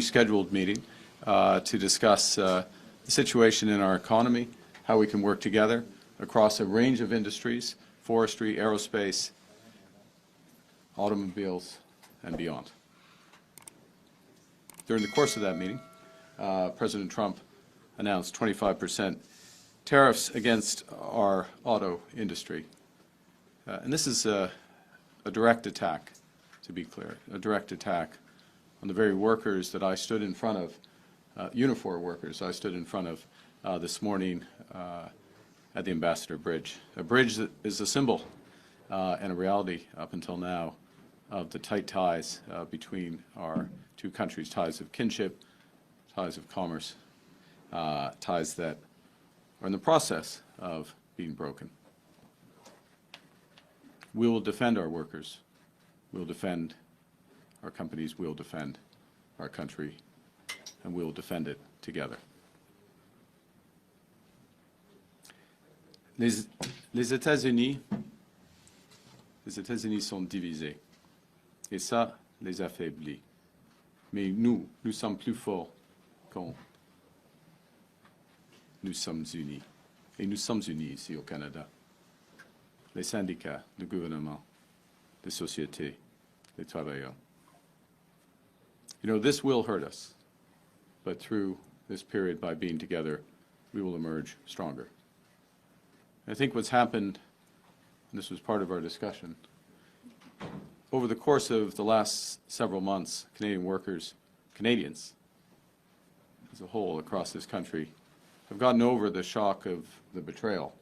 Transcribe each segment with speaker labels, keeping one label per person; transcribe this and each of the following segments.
Speaker 1: scheduled meeting to discuss the situation in our economy, how we can work together across a range of industries, forestry, aerospace, automobiles, and beyond. During the course of that meeting, President Trump announced 25% tariffs against our auto industry. And this is a direct attack, to be clear, a direct attack on the very workers that I stood in front of, uniform workers I stood in front of this morning at the Ambassador Bridge. A bridge that is a symbol and a reality up until now of the tight ties between our two countries, ties of kinship, ties of commerce, ties that are in the process of being broken. We will defend our workers. We'll defend our companies. We'll defend our country. And we'll defend it together. Les États-Unis sont divisés. Et ça les affaiblit. Mais nous sommes plus forts quand nous sommes unis. Et nous sommes unis ici au Canada. Les syndicats, le gouvernement, les sociétés, les travailleurs. You know, this will hurt us, but through this period, by being together, we will emerge stronger. I think what's happened, and this was part of our discussion, over the course of the last several months, Canadian workers, Canadians as a whole across this country, have gotten over the shock of the betrayal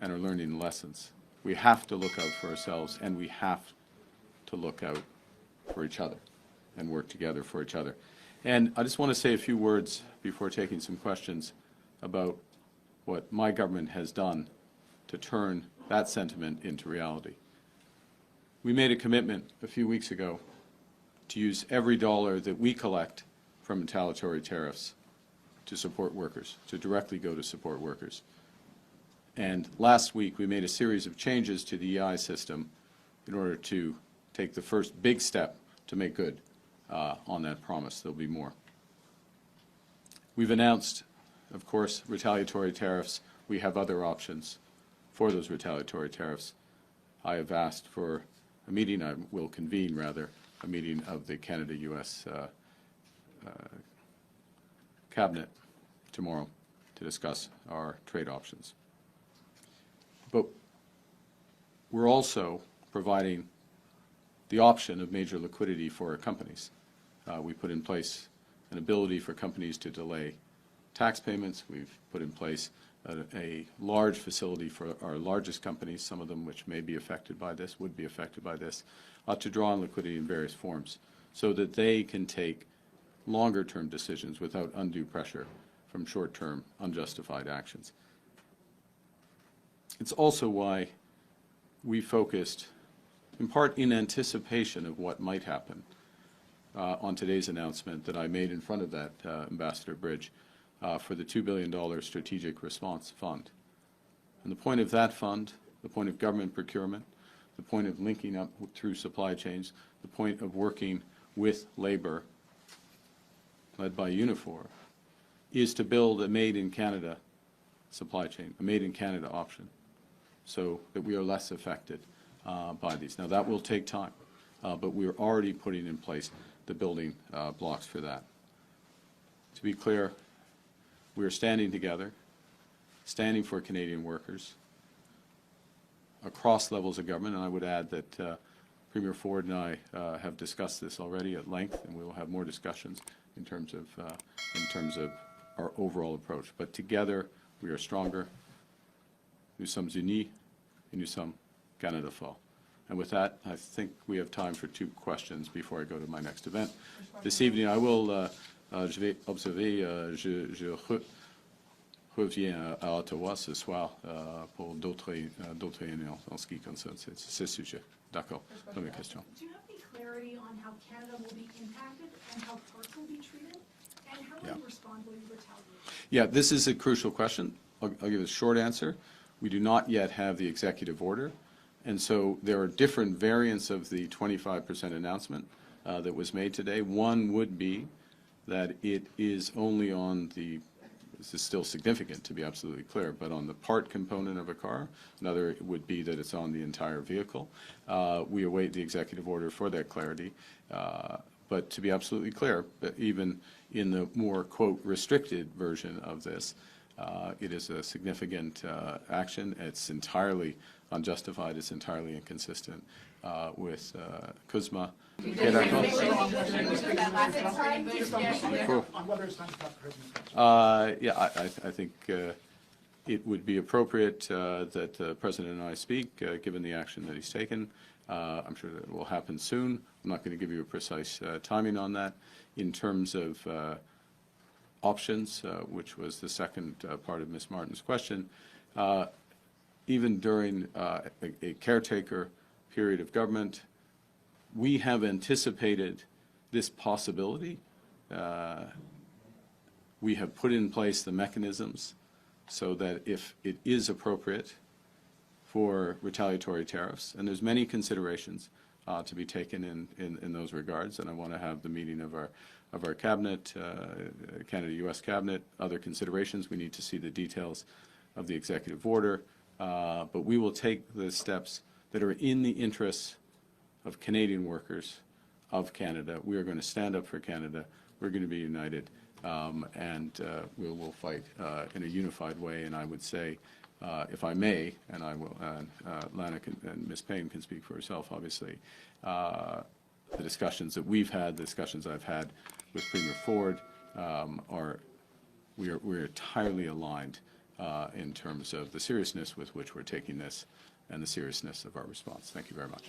Speaker 1: and are learning lessons. We have to look out for ourselves, and we have to look out for each other and work together for each other. And I just want to say a few words before taking some questions about what my government has done to turn that sentiment into reality. We made a commitment a few weeks ago to use every dollar that we collect from retaliatory tariffs to support workers, to directly go to support workers. And last week we made a series of changes to the EI system in order to take the first big step to make good on that promise. There'll be more. We've announced, of course, retaliatory tariffs. We have other options for those retaliatory tariffs. I have asked for a meeting, I will convene rather, a meeting of the Canada-US Cabinet tomorrow to discuss our trade options. But we're also providing the option of major liquidity for our companies. We put in place an ability for companies to delay tax payments. We've put in place a large facility for our largest companies, some of them which may be affected by this, would be affected by this, to draw on liquidity in various forms so that they can take longer-term decisions without undue pressure from short-term unjustified actions. It's also why we focused, in part in anticipation of what might happen, on today's announcement that I made in front of that Ambassador Bridge for the $2 billion Strategic Response Fund. And the point of that fund, the point of government procurement, the point of linking up through supply chains, the point of working with labor, led by Unifor, is to build a made-in-Canada supply chain, a made-in-Canada option, so that we are less affected by these. Now, that will take time, but we are already putting in place the building blocks for that. To be clear, we are standing together, standing for Canadian workers across levels of government, and I would add that Premier Ford and I have discussed this already at length, and we will have more discussions in terms of our overall approach. But together, we are stronger. Nous sommes unis, et nous sommes Canada fort. And with that, I think we have time for 2 questions before I go to my next event. This evening, I will, je vais observer, je reviens à Ottawa ce soir pour d'autres réunions en ce qui concerne ce sujet. D'accord. Première question.
Speaker 2: Do you have any clarity on how Canada will be impacted and how parts will be treated? And how will you respond? Will you retaliate?
Speaker 1: Yeah, this is a crucial question. I'll give a short answer. We do not yet have the executive order, and so there are different variants of the 25% announcement that was made today. One would be that it is only on the, this is still significant to be absolutely clear, but on the part component of a car. Another would be that it's on the entire vehicle. We await the executive order for that clarity. But to be absolutely clear, even in the more, quote, restricted version of this, it is a significant action. It's entirely unjustified. It's entirely inconsistent with CUSMA.
Speaker 3: On whether it's time to cut Christmas.
Speaker 1: Yeah, I think it would be appropriate that the President and I speak, given the action that he's taken. I'm sure that it will happen soon. I'm not going to give you a precise timing on that. In terms of options, which was the second part of Ms. Martin's question, even during a caretaker period of government, we have anticipated this possibility. We have put in place the mechanisms so that if it is appropriate for retaliatory tariffs, and there's many considerations to be taken in those regards, and I want to have the meeting of our cabinet, Canada-U.S. cabinet, other considerations. We need to see the details of the executive order, but we will take the steps that are in the interests of Canadian workers, of Canada. We are going to stand up for Canada. We're going to be united, and we will fight in a unified way. And I would say, if I may, and I will, Lana and Ms. Payne can speak for herself, obviously, the discussions that we've had, the discussions I've had with Premier Ford, we're entirely aligned in terms of the seriousness with which we're taking this and the seriousness of our response. Thank you very much.